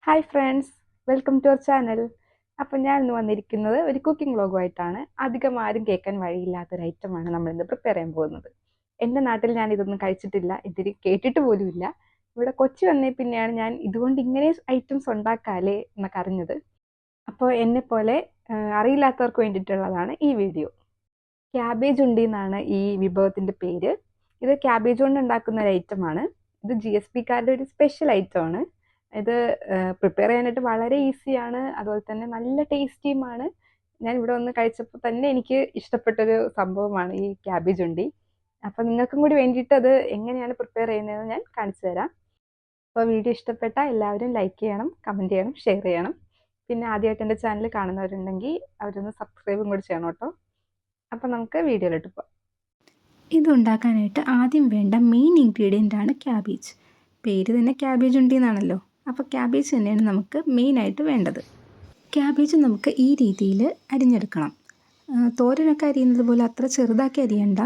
Hi friends, welcome to our channel. അപ്പം ഞാൻ ഇന്ന് വന്നിരിക്കുന്നത് ഒരു കുക്കിംഗ് വ്ളോഗുമായിട്ടാണ്. അധികം ആരും കേൾക്കാൻ വഴിയില്ലാത്തൊരു ഐറ്റമാണ് നമ്മളിന്ന് പ്രിപ്പയർ ചെയ്യാൻ പോകുന്നത്. എൻ്റെ നാട്ടിൽ ഞാൻ ഇതൊന്നും കഴിച്ചിട്ടില്ല, ഇതിൽ കേട്ടിട്ട് പോലുമില്ല. ഇവിടെ കൊച്ചി വന്നേ പിന്നെയാണ് ഞാൻ ഇതുകൊണ്ട് ഇങ്ങനെ ഐറ്റംസ് ഉണ്ടാക്കാലേ എന്നൊക്കെ അറിഞ്ഞത്. അപ്പോൾ എന്നെപ്പോലെ അറിയില്ലാത്തവർക്ക് വേണ്ടിയിട്ടുള്ളതാണ് ഈ വീഡിയോ. ക്യാബേജ് ഉണ്ടി എന്നാണ് ഈ വിഭവത്തിൻ്റെ പേര്. ഇത് ക്യാബേജ് കൊണ്ട് ഉണ്ടാക്കുന്ന ഒരു ഐറ്റമാണ്. ഇത് GSPക്കാരുടെ ഒരു സ്പെഷ്യൽ ഐറ്റമാണ്. ഇത് പ്രിപ്പയർ ചെയ്യാനായിട്ട് വളരെ ഈസിയാണ്, അതുപോലെ തന്നെ നല്ല ടേസ്റ്റിയുമാണ്. ഞാൻ ഇവിടെ വന്ന് കഴിച്ചപ്പോൾ തന്നെ എനിക്ക് ഇഷ്ടപ്പെട്ടൊരു സംഭവമാണ് ഈ ക്യാബേജ് ഉണ്ടി. അപ്പോൾ നിങ്ങൾക്കും കൂടി വേണ്ടിയിട്ട് അത് എങ്ങനെയാണ് പ്രിപ്പയർ ചെയ്യുന്നതെന്ന് ഞാൻ കാണിച്ചു തരാം. അപ്പോൾ വീഡിയോ ഇഷ്ടപ്പെട്ടാൽ എല്ലാവരും ലൈക്ക് ചെയ്യണം, കമൻറ്റ് ചെയ്യണം, ഷെയർ ചെയ്യണം. പിന്നെ ആദ്യമായിട്ട് എൻ്റെ ചാനൽ കാണുന്നവരുണ്ടെങ്കിൽ അവരൊന്ന് സബ്സ്ക്രൈബും കൂടി ചെയ്യണം കേട്ടോ. അപ്പോൾ നമുക്ക് വീഡിയോയിലോട്ട് പോകാം. ഇതുണ്ടാക്കാനായിട്ട് ആദ്യം വേണ്ട മെയിൻ ഇൻഗ്രീഡിയൻ്റ് ആണ് ക്യാബേജ്. പേര് തന്നെ ക്യാബേജ് ഉണ്ടി എന്നാണല്ലോ. അപ്പോൾ ക്യാബേജ് തന്നെയാണ് നമുക്ക് മെയിനായിട്ട് വേണ്ടത്. ക്യാബേജ് നമുക്ക് ഈ രീതിയിൽ അരിഞ്ഞെടുക്കണം. തോരനൊക്കെ അരിയുന്നത് പോലെ അത്ര ചെറുതാക്കി അരിയണ്ട,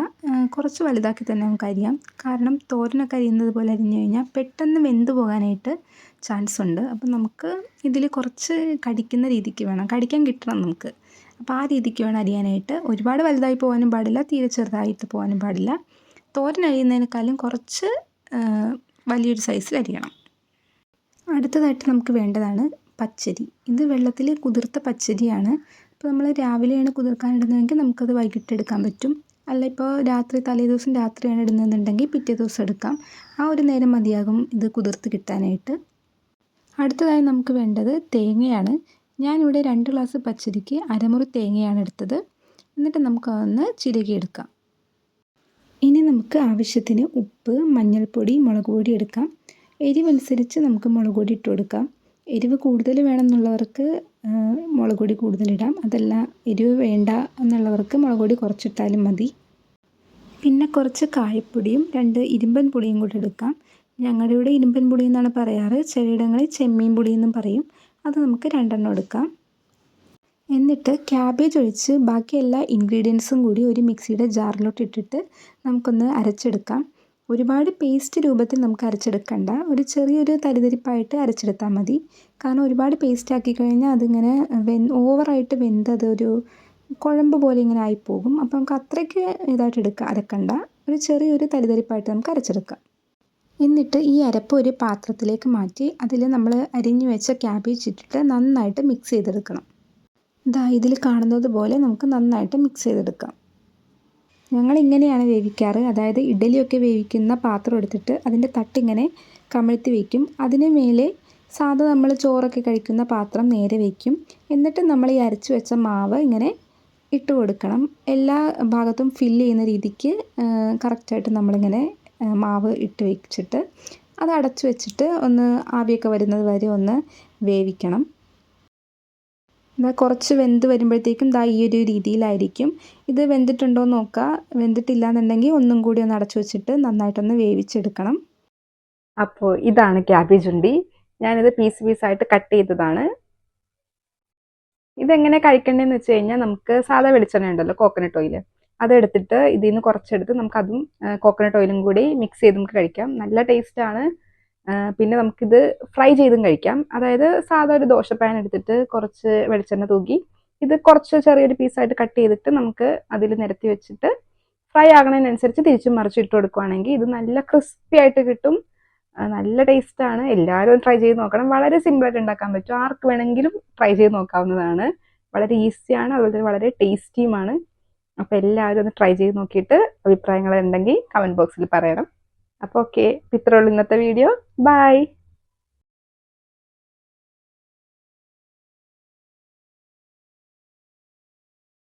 കുറച്ച് വലുതാക്കി തന്നെ നമുക്ക് അരിയാം. കാരണം തോരനൊക്കെ അരിയുന്നത് പോലെ അരിഞ്ഞു കഴിഞ്ഞാൽ പെട്ടെന്ന് വെന്ത് പോകാനായിട്ട് ചാൻസ് ഉണ്ട്. അപ്പം നമുക്ക് ഇതിൽ കുറച്ച് കടിക്കുന്ന രീതിക്ക് വേണം, കടിക്കാൻ കിട്ടണം നമുക്ക്. അപ്പോൾ ആ രീതിക്ക് വേണം അരിയാനായിട്ട്. ഒരുപാട് വലുതായി പോകാനും പാടില്ല, തീരെ ചെറുതായിട്ട് പോകാനും പാടില്ല. തോരൻ അരിയുന്നതിനേക്കാളും കുറച്ച് വലിയൊരു സൈസിൽ അരിയണം. അടുത്തതായിട്ട് നമുക്ക് വേണ്ടതാണ് പച്ചരി. ഇത് വെള്ളത്തിൽ കുതിർത്ത പച്ചരിയാണ്. ഇപ്പോൾ നമ്മൾ രാവിലെയാണ് കുതിർക്കാനിടുന്നതെങ്കിൽ നമുക്കത് വൈകിട്ട് എടുക്കാൻ പറ്റും. അല്ല, ഇപ്പോൾ തലേദിവസം രാത്രിയാണ് ഇടുന്നതെന്നുണ്ടെങ്കിൽ പിറ്റേ ദിവസം എടുക്കാം. ആ ഒരു നേരം മതിയാകും ഇത് കുതിർത്ത് കിട്ടാനായിട്ട്. അടുത്തതായി നമുക്ക് വേണ്ടത് തേങ്ങയാണ്. ഞാനിവിടെ 2 ഗ്ലാസ് പച്ചരിക്ക് അരമുറി തേങ്ങയാണ് എടുത്തത്. എന്നിട്ട് നമുക്കതൊന്ന് ചിരകിയെടുക്കാം. ഇനി നമുക്ക് ആവശ്യത്തിന് ഉപ്പ്, മഞ്ഞൾപ്പൊടി, മുളക് പൊടി എടുക്കാം. എരിവനുസരിച്ച് നമുക്ക് മുളക് പൊടി ഇട്ട് കൊടുക്കാം. എരിവ് കൂടുതൽ വേണമെന്നുള്ളവർക്ക് മുളക് പൊടി കൂടുതലിടാം. അതല്ല, എരിവ് വേണ്ട എന്നുള്ളവർക്ക് മുളക് പൊടി കുറച്ചിട്ടാലും മതി. പിന്നെ കുറച്ച് കായപ്പൊടിയും 2 ഇരുമ്പൻ പുളിയും കൂടി എടുക്കാം. ഞങ്ങളുടെ ഇവിടെ ഇരുമ്പൻ പുളി എന്നാണ് പറയാറ്, ചിലയിടങ്ങളിൽ ചെമ്മീൻ പുളി എന്നും പറയും. അത് നമുക്ക് 2 എണ്ണം എടുക്കാം. എന്നിട്ട് ക്യാബേജ് ഒഴിച്ച് ബാക്കി എല്ലാ ഇൻഗ്രീഡിയൻസും കൂടി ഒരു മിക്സിയുടെ ജാറിലോട്ട് ഇട്ടിട്ട് നമുക്കൊന്ന് അരച്ചെടുക്കാം. ഒരുപാട് പേസ്റ്റ് രൂപത്തിൽ നമുക്ക് അരച്ചെടുക്കണ്ട, ഒരു ചെറിയൊരു തരിതരിപ്പായിട്ട് അരച്ചെടുത്താൽ മതി. കാരണം ഒരുപാട് പേസ്റ്റ് ആക്കി കഴിഞ്ഞാൽ അതിങ്ങനെ ഓവറായിട്ട് വെന്തതൊരു കുഴമ്പ് പോലെ ഇങ്ങനെ ആയിപ്പോകും. അപ്പോൾ നമുക്ക് അത്രയ്ക്ക് ഇതായിട്ട് അരക്കണ്ട, ഒരു ചെറിയൊരു തരിതരിപ്പായിട്ട് നമുക്ക് അരച്ചെടുക്കാം. എന്നിട്ട് ഈ അരപ്പ് ഒരു പാത്രത്തിലേക്ക് മാറ്റി അതിൽ നമ്മൾ അരിഞ്ഞു വെച്ച ക്യാബേജ് ഇട്ടിട്ട് നന്നായിട്ട് മിക്സ് ചെയ്തെടുക്കണം. ഇതിൽ കാണുന്നത് പോലെ നമുക്ക് നന്നായിട്ട് മിക്സ് ചെയ്തെടുക്കാം. ഞങ്ങളിങ്ങനെയാണ് വേവിക്കാറ്. അതായത് ഇഡ്ഡലിയൊക്കെ വേവിക്കുന്ന പാത്രം എടുത്തിട്ട് അതിൻ്റെ തട്ടിങ്ങനെ കമഴ്ത്തി വയ്ക്കും. അതിന് മേലെ സാധാ നമ്മൾ ചോറൊക്കെ കഴിക്കുന്ന പാത്രം നേരെ വയ്ക്കും. എന്നിട്ട് നമ്മൾ ഈ അരച്ച് വെച്ച മാവ് ഇങ്ങനെ ഇട്ട് കൊടുക്കണം. എല്ലാ ഭാഗത്തും ഫില്ല് ചെയ്യുന്ന രീതിക്ക് കറക്റ്റായിട്ട് നമ്മളിങ്ങനെ മാവ് ഇട്ട് വെച്ചിട്ട് അത് അടച്ചു വെച്ചിട്ട് ഒന്ന് ആവിയൊക്കെ വരുന്നത് വരെ ഒന്ന് വേവിക്കണം. കുറച്ച് വെന്ത് വരുമ്പോഴത്തേക്കും ഈ ഒരു രീതിയിലായിരിക്കും. ഇത് വെന്തിട്ടുണ്ടോ എന്ന് നോക്കുക. വെന്തിട്ടില്ല എന്നുണ്ടെങ്കിൽ ഒന്നും കൂടി ഒന്ന് അടച്ചു വെച്ചിട്ട് നന്നായിട്ടൊന്ന് വേവിച്ചെടുക്കണം. അപ്പോൾ ഇതാണ് ക്യാബേജ് ഉണ്ടി. ഞാനിത് പീസായിട്ട് കട്ട് ചെയ്തതാണ്. ഇതെങ്ങനെ കഴിക്കേണ്ടതെന്ന് വെച്ച് കഴിഞ്ഞാൽ, നമുക്ക് സാധാ വെളിച്ചെണ്ണ ഉണ്ടല്ലോ, കോക്കനട്ട് ഓയിൽ, അതെടുത്തിട്ട് ഇതിൽ നിന്ന് കുറച്ചെടുത്ത് നമുക്കതും കോക്കനട്ട് ഓയിലും കൂടി മിക്സ് ചെയ്ത് നമുക്ക് കഴിക്കാം. നല്ല ടേസ്റ്റാണ്. പിന്നെ നമുക്കിത് ഫ്രൈ ചെയ്തും കഴിക്കാം. അതായത് സാധാ ഒരു ദോശപ്പാൻ എടുത്തിട്ട് കുറച്ച് വെളിച്ചെണ്ണ തൂക്കി ഇത് കുറച്ച് ചെറിയൊരു പീസായിട്ട് കട്ട് ചെയ്തിട്ട് നമുക്ക് അതിൽ നിരത്തി വെച്ചിട്ട് ഫ്രൈ ആകുന്നതിനനുസരിച്ച് തിരിച്ചും മറിച്ച് ഇട്ട് കൊടുക്കുകയാണെങ്കിൽ ഇത് നല്ല ക്രിസ്പി ആയിട്ട് കിട്ടും. നല്ല ടേസ്റ്റാണ്. എല്ലാവരും ട്രൈ ചെയ്ത് നോക്കണം. വളരെ സിമ്പിളായിട്ട് ഉണ്ടാക്കാൻ പറ്റും. ആർക്ക് വേണമെങ്കിലും ട്രൈ ചെയ്ത് നോക്കാവുന്നതാണ്. വളരെ ഈസിയാണ്, അതുപോലെ തന്നെ വളരെ ടേസ്റ്റിയുമാണ്. അപ്പോൾ എല്ലാവരും ഒന്ന് ട്രൈ ചെയ്ത് നോക്കിയിട്ട് അഭിപ്രായങ്ങൾ ഉണ്ടെങ്കിൽ കമൻറ്റ് ബോക്സിൽ പറയണം. അപ്പോൾ ഓക്കെ, ഇത്രയേ ഉള്ളൂ ഇന്നത്തെ വീഡിയോ. ബൈ.